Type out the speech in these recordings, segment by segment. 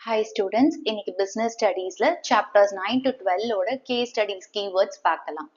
Hi students, இன்னைக்கு business studiesல chapters 9 to 12 ஓட case studies keywords பார்க்கலாம்.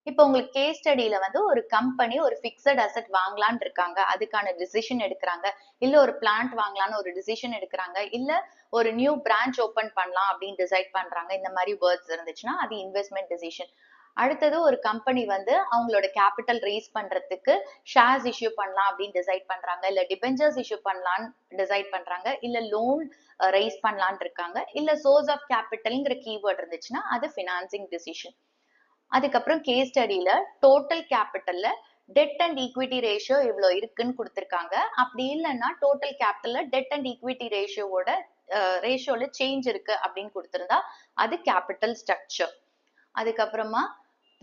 இப்போ உங்களுக்கு கேஸ் ஸ்டடியில வந்து ஒரு கம்பெனி ஒரு ஃபிக்ஸட் அசெட் வாங்கலாம்னு இருக்காங்க, அதுக்கான டிசிஷன் எடுக்கிறாங்க, இல்ல ஒரு பிளான்ட் வாங்கலாம்னு ஒரு டிசிஷன் எடுக்கிறாங்க, இல்ல ஒரு நியூ பிரான்ச் ஓபன் பண்ணலாம் அப்படின்னு டிசைட் பண்றாங்க. இந்த மாதிரி வேர்ட்ஸ் இருந்துச்சுன்னா அது இன்வெஸ்ட்மெண்ட் டிசிஷன். அடுத்தது ஒரு கம்பெனி வந்து அவங்களோட கேபிட்டல் ரைஸ் பண்றதுக்கு ஷேர்ஸ் இஷ்யூ பண்ணலாம் அப்படின்னு டிசைட் பண்றாங்க, இல்ல டிபெஞ்சர்ஸ் இஷ்யூ பண்ணலாம்னு டிசைட் பண்றாங்க, இல்ல லோன் ரைஸ் பண்ணலாம்னு இருக்காங்க, இல்ல சோர்ஸ் ஆஃப் கேபிட்டல்ங்கிற கீவேர்ட் இருந்துச்சுன்னா அது ஃபினான்சிங் டிசிஷன். அதுக்கப்புறம் கேஸ் ஸ்டடியில டோட்டல் கேபிட்டல்ல டெட் அண்ட் ஈக்விட்டி ரேஷியோ இவ்வளோ இருக்குன்னு கொடுத்துருக்காங்க. அப்படி இல்லைன்னா டோட்டல் கேபிட்டல்ல டெட் அண்ட் ஈக்விட்டி ரேஷியோட ரேஷியோல சேஞ்ச் இருக்கு அப்படின்னு கொடுத்திருந்தா அது கேபிட்டல் ஸ்ட்ரக்சர். அதுக்கப்புறமா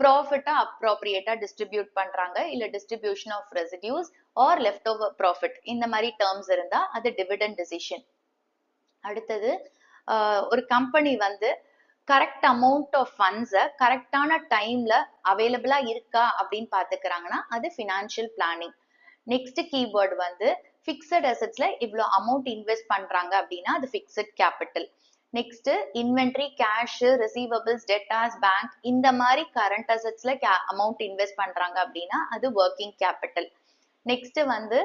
ப்ராஃபிட்டா அப்ரோப்ரியேட்டா டிஸ்ட்ரிபியூட் பண்றாங்க, இல்ல distribution of residues or left over profit இந்த மாதிரி டேர்ம்ஸ் இருந்தா அது டிவிடெண்ட் டிசிஷன். அடுத்தது ஒரு கம்பெனி வந்து கரெக்ட் அமௌண்ட் ஆஃப் ஃபண்ட்ஸை கரெக்டான டைம்ல அவைலபிளா இருக்கா அப்படின்னு பாத்துக்கிறாங்கன்னா அது ஃபினான்ஷியல் பிளானிங். நெக்ஸ்ட் கீவேர்டு வந்து ஃபிக்ஸட் அசெட்ஸ்ல இவ்வளோ அமௌண்ட் இன்வெஸ்ட் பண்றாங்க அப்படின்னா அது fixed capital. Next inventory, cash, receivables, debtors, bank இந்த மாதிரி கரண்ட் அசெட்ஸ்ல அமௌண்ட் இன்வெஸ்ட் பண்றாங்க அப்படின்னா அது ஒர்க்கிங் கேபிட்டல். நெக்ஸ்ட் வந்து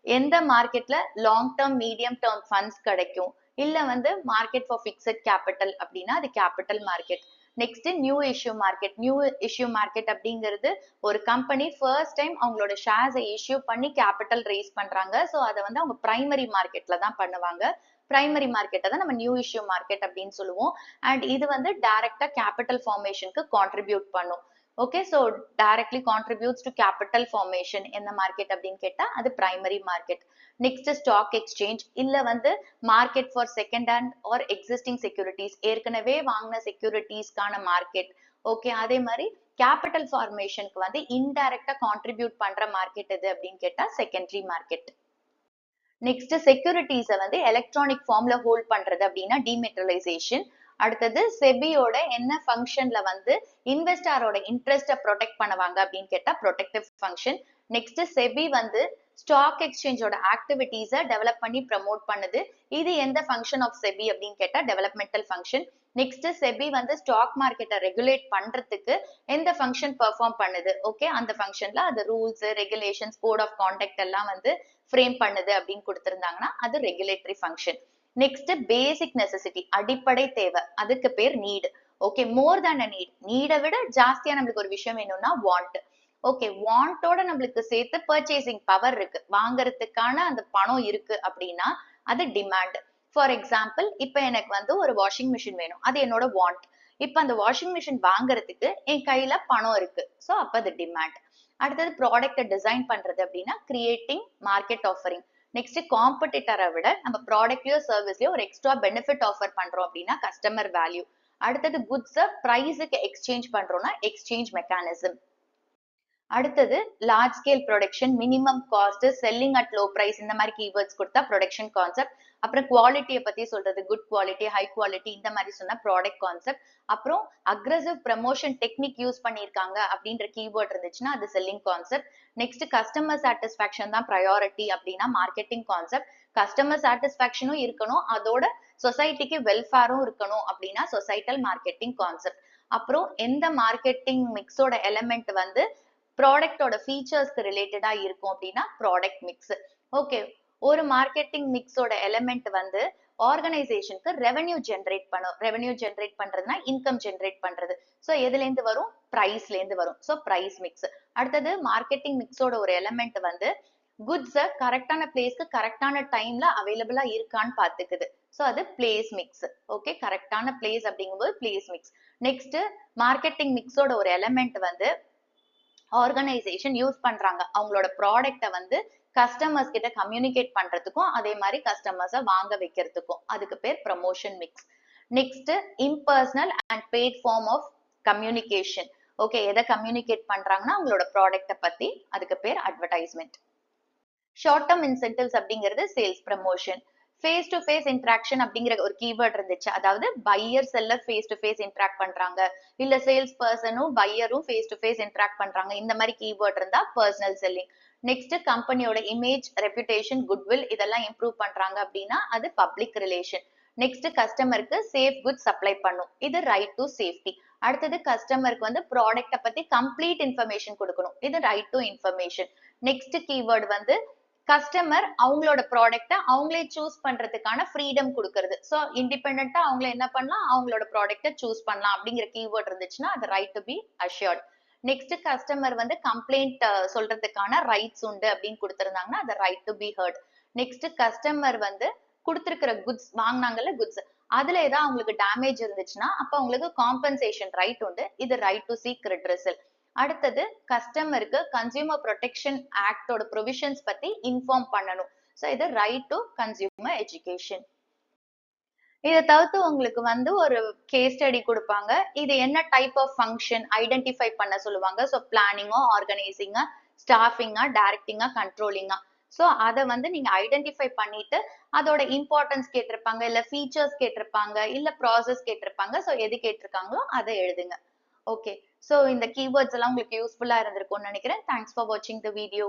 எந்த மார்க்கெட்ல long term medium term funds கிடைக்கும், இல்ல வந்து மார்க்கெட் ஃபார் ஃபிக்ஸட் கேபிட்டல் அப்படின்னா அது capital market. Next new issue market. New issue market அப்படிங்கிறது ஒரு கம்பெனி ஃபர்ஸ்ட் டைம் அவங்களோட ஷேர்ஸை இஷ்யூ பண்ணி கேபிட்டல் ரைஸ் பண்றாங்க. ஸோ அதை வந்து அவங்க பிரைமரி மார்க்கெட்ல தான் பண்ணுவாங்க. பிரைமரி மார்க்கெட்டை தான் நம்ம நியூ இஷ்யூ மார்க்கெட் அப்படின்னு சொல்லுவோம். அண்ட் இது வந்து டைரக்டா கேபிட்டல் ஃபார்மேஷனுக்கு கான்ட்ரிபியூட் பண்ணும். Okay, so directly contributes to capital formation. என்ன மார்க்கெட் அப்படின்னு கேட்டா அது primary market. Next stock exchange, இல்ல வந்து market for second hand or existing securities, ஏற்கனவே வாங்கின செக்யூரிட்டிஸ்க்கான மார்க்கெட். ஓகே, அதே மாதிரி கேபிட்டல் ஃபார்மேஷனுக்கு வந்து இன்டைரக்டா கான்ட்ரிபியூட் பண்ற மார்க்கெட் எது அப்படின்னு கேட்டா செகண்டரி மார்க்கெட். நெக்ஸ்ட் செக்யூரிட்டிஸை வந்து எலக்ட்ரானிக் ஃபார்ம்ல ஹோல்ட் பண்றது அப்படின்னா டிமெட்டலைசேஷன். அடுத்தது செபியோட என்ன ஃபங்க்ஷன்ல வந்து இன்வெஸ்டாரோட இன்ட்ரெஸ்ட ப்ரொடெக்ட் பண்ணுவாங்க அப்படின்னு கேட்டா ப்ரொடெக்டிவ் ஃபங்க்ஷன். நெக்ஸ்ட் செபி வந்து ஸ்டாக் எக்ஸ்சேஞ்சோட ஆக்டிவிட்டீஸை டெவலப் பண்ணி ப்ரமோட் பண்ணுது. இது எந்த ஃபங்க்ஷன் ஆஃப் செபி அப்படின்னு கேட்டா டெவலப்மெண்டல் ஃபங்க்ஷன். நெக்ஸ்ட் செபி வந்து ஸ்டாக் மார்க்கெட்டை ரெகுலேட் பண்றதுக்கு எந்த ஃபங்க்ஷன் பெர்ஃபார்ம் பண்ணுது, ஓகே, அந்த ஃபங்க்ஷன்ல அது rules, regulations, code of conduct எல்லாம் வந்து ஃப்ரேம் பண்ணுது அப்படின்னு கொடுத்திருந்தாங்கன்னா அது regulatory function. Next basic necessity, அடிப்படை தேவை, அதுக்கு பேர் need. Okay, more than a need, நீடை விட ஜாஸ்தியா நம்மளுக்கு ஒரு விஷயம் வேணும்னா வாண்ட். ஓகே, வாண்டோட நம்மளுக்கு சேர்த்து பர்ச்சேசிங் பவர் இருக்கு, வாங்குறதுக்கான அந்த பணம் இருக்கு அப்படின்னா அது டிமாண்ட். ஃபார் எக்ஸாம்பிள், இப்ப எனக்கு வந்து ஒரு வாஷிங் மிஷின் வேணும், அது என்னோட வாண்ட். இப்ப அந்த வாஷிங் மிஷின் வாங்குறதுக்கு என் கையில பணம் இருக்கு, ஸோ அப்ப அது டிமாண்ட். அடுத்தது ப்ராடக்ட்டை டிசைன் பண்றது அப்படின்னா கிரியேட்டிங் மார்க்கெட் ஆஃபரிங். நெக்ஸ்ட் காம்படிட்டரை விட நம்ம ப்ராடக்ட்லயோ சர்வீஸ்லயோ ஒரு எக்ஸ்ட்ரா பெனிஃபிட் ஆஃபர் பண்றோம் அப்படின்னா கஸ்டமர் வேல்யூ. அடுத்தது குட்ஸை பிரைஸுக்கு எக்ஸ்சேஞ்ச் பண்றோம்னா எக்ஸ்சேஞ்ச் மெக்கானிசம். அடுத்தது large scale production, minimum cost, selling at low price, இந்த மாதிரி கீவேர்ட்ஸ் கொடுத்தா ப்ரொடக்ஷன் கான்செப்ட். அப்புறம் குவாலிட்டியை பத்தி சொல்றது குட் குவாலிட்டி, ஹை குவாலிட்டி, இந்த மாதிரி சொன்னா ப்ராடக்ட் கான்செப்ட். அப்புறம் அக்ரெசிவ் ப்ரமோஷன் டெக்னிக் யூஸ் பண்ணியிருக்காங்க அப்படின்ற கீவேர்ட் இருந்துச்சுன்னா அது selling concept. Next customer satisfaction தான் ப்ரையாரிட்டி அப்படின்னா மார்க்கெட்டிங் கான்செப்ட். கஸ்டமர் சாட்டிஸ்பாக்சனும் இருக்கணும், அதோட சொசைட்டிக்கு வெல்ஃபேரும் இருக்கணும் அப்படின்னா சொசைட்டல் மார்க்கெட்டிங் கான்செப்ட். அப்புறம் எந்த மார்க்கெட்டிங் மிக்ஸோட எலமெண்ட் வந்து ப்ராடக்டோட ஃபீச்சர்ஸ்க்கு ரிலேட்டடா இருக்கும் அப்படின்னா ப்ராடக்ட் மிக்ஸ். ஓகே, ஒரு மார்க்கெட்டிங் மிக்ஸோட எலிமெண்ட் வந்து ஆர்கனைசேஷனுக்கு ரெவென்யூ ஜென்ரேட் பண்ணும். ரெவென்யூ ஜென்ரேட் பண்றதுன்னா இன்கம் ஜென்ரேட் பண்றது. ஸோ எதுல இருந்து வரும், பிரைஸ்ல இருந்து வரும். So price mix. அடுத்தது மார்க்கெட்டிங் மிக்ஸோட ஒரு எலிமெண்ட் வந்து குட்ஸை கரெக்டான பிளேஸ்க்கு கரெக்டான டைம்ல அவைலபிளா இருக்கான்னு பாத்துக்குது. ஸோ அது பிளேஸ் மிக்ஸ். ஓகே, கரெக்டான பிளேஸ் அப்படிங்கும்போது பிளேஸ் மிக்ஸ். நெக்ஸ்ட் மார்க்கெட்டிங் மிக்ஸோட ஒரு எலிமெண்ட் வந்து ஆர்கனைசேஷன் யூஸ் பண்றாங்க அவங்களோட ப்ராடக்ட்டை வந்து கஸ்டமர்ஸ் கிட்ட கம்யூனிகேட் பண்றதுக்கும் அதே மாதிரி கஸ்டமர்ஸை வாங்க வைக்கிறதுக்கும், அதுக்கு பேர் promotion mix. Next impersonal and paid form of communication. Okay, எதை கம்யூனிகேட் பண்றாங்கன்னா அவங்களோட ப்ராடக்ட்டை பத்தி, அதுக்கு பேர் அட்வர்டைஸ்மெண்ட். ஷார்ட் டேர்ம் இன்சென்டிவ்ஸ் அப்படிங்கிறது sales promotion. Face to face interaction அப்படிங்கிற ஒரு கீவேர்ட் இருந்துச்சு. அதாவது buyer seller face to face interact பண்றாங்க, இல்ல சேல்ஸ் பர்சனும் பையரும் ஃபேஸ் டு ஃபேஸ் இன்ட்ராக்ட் பண்றாங்க. இந்த மாதிரி கீவேர்ட் இருந்தா பர்சனல் செல்லிங். நெக்ஸ்ட் கம்பெனியோட இமேஜ், ரெப்யூட்டேஷன், குட்வில் இதெல்லாம் இம்ப்ரூவ் பண்றாங்க அப்படின்னா அது பப்ளிக் ரிலேஷன். நெக்ஸ்ட் கஸ்டமருக்கு சேஃப் குட் சப்ளை பண்ணும், இது ரைட் டு சேஃப்டி. அடுத்தது கஸ்டமருக்கு வந்து ப்ராடக்ட பத்தி கம்ப்ளீட் இன்ஃபர்மேஷன் கொடுக்கணும், இது right to information. Next keyword வந்து கஸ்டமர் அவங்களோட ப்ராடக்ட அவங்களே சூஸ் பண்றதுக்கான ஃப்ரீடம் கொடுக்கறது. ஸோ இண்டிபெண்டா அவங்கள என்ன பண்ணலாம், அவங்களோட ப்ராடக்ட சூஸ் பண்ணலாம் அப்படிங்கிற கீவேர்ட் இருந்துச்சுன்னா அது right to be assured. Next customer வந்து கம்ப்ளைண்ட் சொல்றதுக்கான ரைட்ஸ் உண்டு அப்படின்னு கொடுத்திருந்தாங்கன்னா அது right to be heard. Next customer வந்து கொடுத்திருக்கிற குட்ஸ் வாங்கினாங்கல்ல குட்ஸ், அதுல ஏதாவது அவங்களுக்கு டேமேஜ் இருந்துச்சுன்னா அப்ப அவங்களுக்கு காம்பன்சேஷன் ரைட் உண்டு, இது ரைட் டு சீக் ரிட்ரெசல். அடுத்தது கஸ்டமருக்கு கன்சியூமர் ப்ரொடெக்ஷன் ஆக்டோட ப்ரொவிஷன்ஸ் பத்தி இன்ஃபார்ம் பண்ணணும். ஸோ இது ரைட் டு கன்சியூமர் எஜுகேஷன். இதை தவிர்த்து உங்களுக்கு வந்து ஒரு கேஸ் ஸ்டடி கொடுப்பாங்க. இது என்ன டைப் ஆஃப் ஃபங்க்ஷன் ஐடென்டிஃபை பண்ண சொல்லுவாங்க. ஸோ பிளானிங்கா, ஆர்கனைசிங்கா, ஸ்டாஃபிங்கா, டைரக்டிங்கா, கண்ட்ரோலிங்கா. ஸோ அதை வந்து நீங்க ஐடென்டிஃபை பண்ணிட்டு அதோட இம்பார்ட்டன்ஸ் கேட்டிருப்பாங்க, இல்ல ஃபீச்சர்ஸ் கேட்டிருப்பாங்க, இல்ல ப்ராசஸ் கேட்டிருப்பாங்க. ஸோ எது கேட்டிருக்காங்களோ அதை எழுதுங்க. ஓகே, ஸோ இந்த கீவேர்ட்ஸ் எல்லாம் உங்களுக்கு யூஸ்ஃபுல்லா இருந்திருக்கும்னு நினைக்கிறேன். தேங்க்ஸ் ஃபார் வாட்சிங் த வீடியோ.